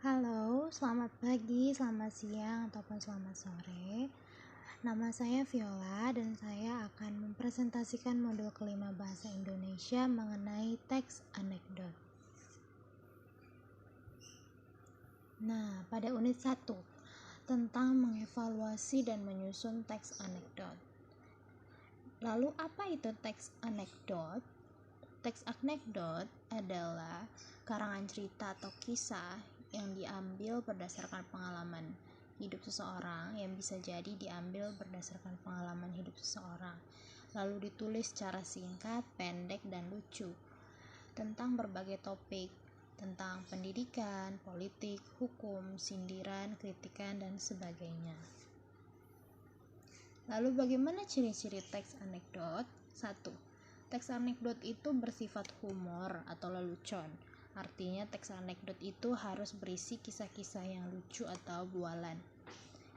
Halo, selamat pagi, selamat siang, ataupun selamat sore. Nama saya Viola dan saya akan mempresentasikan modul kelima Bahasa Indonesia mengenai teks anekdot. Nah, pada unit 1 tentang mengevaluasi dan menyusun teks anekdot. Lalu apa itu teks anekdot? Teks anekdot adalah karangan cerita atau kisah yang diambil berdasarkan pengalaman hidup seseorang, yang bisa jadi diambil berdasarkan pengalaman hidup seseorang, lalu ditulis secara singkat, pendek, dan lucu tentang berbagai topik, tentang pendidikan, politik, hukum, sindiran, kritikan, dan sebagainya. Lalu bagaimana ciri-ciri teks anekdot? 1. Teks anekdot itu bersifat humor atau lelucon. Artinya teks anekdot itu harus berisi kisah-kisah yang lucu atau bualan.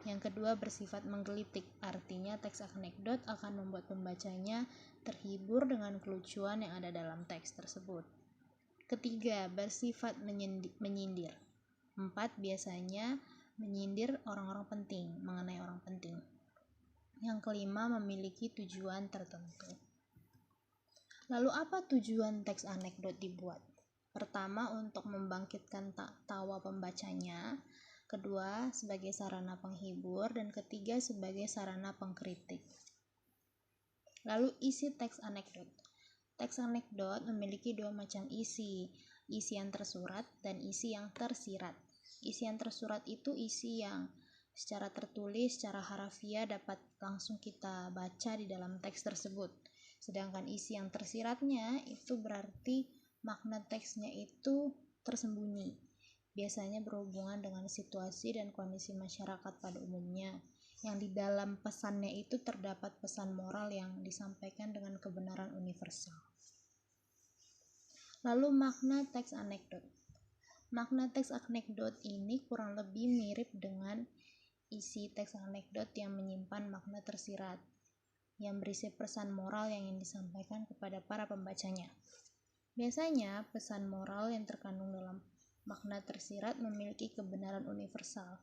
Yang kedua, bersifat menggelitik. Artinya teks anekdot akan membuat pembacanya terhibur dengan kelucuan yang ada dalam teks tersebut. Ketiga, bersifat menyindir. 4. Biasanya menyindir orang-orang penting, mengenai orang penting. Yang kelima, memiliki tujuan tertentu. Lalu apa tujuan teks anekdot dibuat? Pertama, untuk membangkitkan tawa pembacanya. Kedua, sebagai sarana penghibur. Dan ketiga, sebagai sarana pengkritik. Lalu isi teks anekdot. Teks anekdot memiliki dua macam isi yang tersurat dan isi yang tersirat. Isi yang tersurat itu isi yang secara tertulis, secara harafiah dapat langsung kita baca di dalam teks tersebut. Sedangkan isi yang tersiratnya itu berarti makna teksnya itu tersembunyi. Biasanya berhubungan dengan situasi dan kondisi masyarakat pada umumnya. Yang di dalam pesannya itu terdapat pesan moral yang disampaikan dengan kebenaran universal. Lalu makna teks anekdot. Makna teks anekdot ini kurang lebih mirip dengan isi teks anekdot yang menyimpan makna tersirat, yang berisi pesan moral yang ingin disampaikan kepada para pembacanya. Biasanya, pesan moral yang terkandung dalam makna tersirat memiliki kebenaran universal.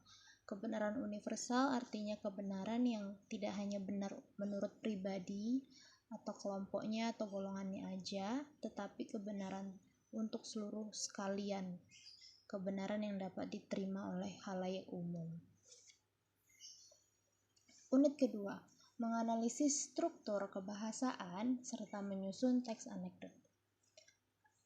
Kebenaran universal artinya kebenaran yang tidak hanya benar menurut pribadi atau kelompoknya atau golongannya aja, tetapi kebenaran untuk seluruh sekalian. Kebenaran yang dapat diterima oleh khalayak umum. Unit kedua, menganalisis struktur kebahasaan serta menyusun teks anekdot.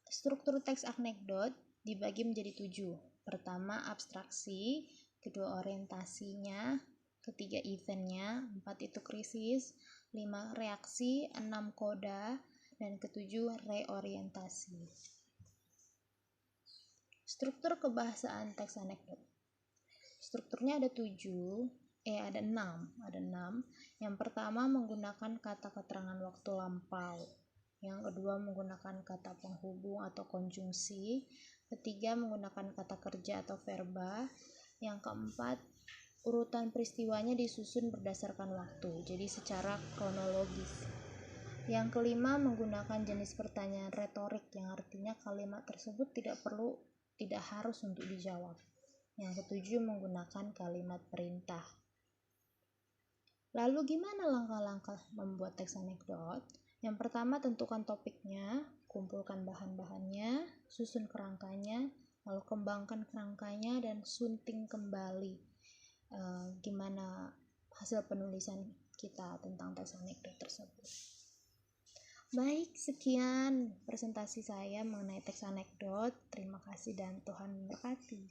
Struktur teks anekdot dibagi menjadi 7. Pertama, abstraksi. Kedua, orientasinya. Ketiga, eventnya. 4 itu krisis. 5, reaksi. 6, koda. Dan ketujuh, reorientasi. Struktur kebahasaan teks anekdot. Strukturnya ada 6. Yang pertama, menggunakan kata keterangan waktu lampau. Yang kedua, menggunakan kata penghubung atau konjungsi. Ketiga, menggunakan kata kerja atau verba. Yang keempat, urutan peristiwanya disusun berdasarkan waktu, jadi secara kronologis. Yang kelima, menggunakan jenis pertanyaan retorik yang artinya kalimat tersebut tidak harus untuk dijawab. Yang ketujuh, menggunakan kalimat perintah. Lalu gimana langkah-langkah membuat teks anekdot? Yang pertama, tentukan topiknya, kumpulkan bahan-bahannya, susun kerangkanya, lalu kembangkan kerangkanya dan sunting kembali gimana hasil penulisan kita tentang teks anekdot tersebut. Baik, sekian presentasi saya mengenai teks anekdot. Terima kasih dan Tuhan memberkati.